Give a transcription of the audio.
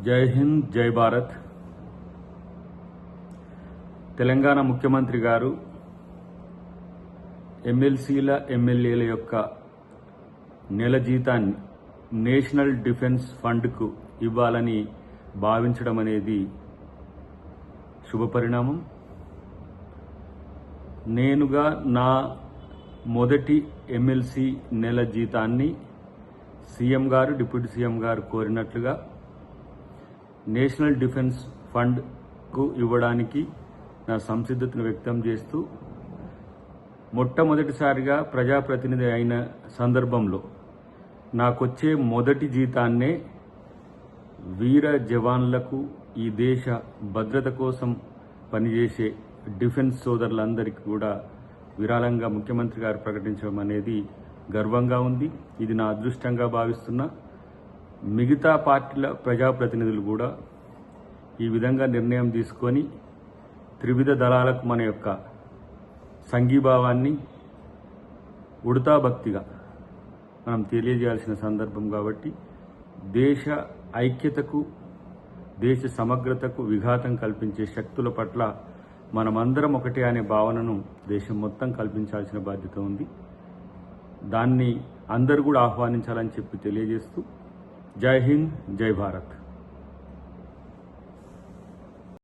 జై హింద్, జై భారత్. తెలంగాణ ముఖ్యమంత్రి గారు ఎమ్మెల్సీల ఎమ్మెల్యేల యొక్క నెల జీతాన్ని నేషనల్ డిఫెన్స్ ఫండ్కు ఇవ్వాలని భావించడం అనేది శుభపరిణామం. నేనుగా నా మొదటి ఎమ్మెల్సీ నెల జీతాన్ని సీఎం గారు, డిప్యూటీ సీఎం గారు కోరినట్లుగా నేషనల్ డిఫెన్స్ ఫండ్కు ఇవ్వడానికి నా సంసిద్ధతను వ్యక్తం చేస్తూ మొట్టమొదటిసారిగా ప్రజాప్రతినిధి అయిన సందర్భంలో నాకొచ్చే మొదటి జీతాన్నే వీర జవాన్లకు, ఈ దేశ భద్రత కోసం పనిచేసే డిఫెన్స్ సోదరులందరికీ కూడా విరాళంగా ముఖ్యమంత్రి గారు ప్రకటించడం అనేది గర్వంగా ఉంది. ఇది నా అదృష్టంగా భావిస్తున్నా. మిగతా పార్టీల ప్రజాప్రతినిధులు కూడా ఈ విధంగా నిర్ణయం తీసుకొని త్రివిధ దళాలకు మన యొక్క సంఘీభావాన్ని ఉడతా భక్తిగా మనం తెలియజేయాల్సిన సందర్భం కాబట్టి దేశ ఐక్యతకు, దేశ సమగ్రతకు విఘాతం కల్పించే శక్తుల పట్ల మనమందరం ఒకటే అనే భావనను దేశం మొత్తం కల్పించాల్సిన బాధ్యత ఉంది. దాన్ని అందరూ కూడా ఆహ్వానించాలని చెప్పి తెలియజేస్తూ జై హింద్, జై భారత్.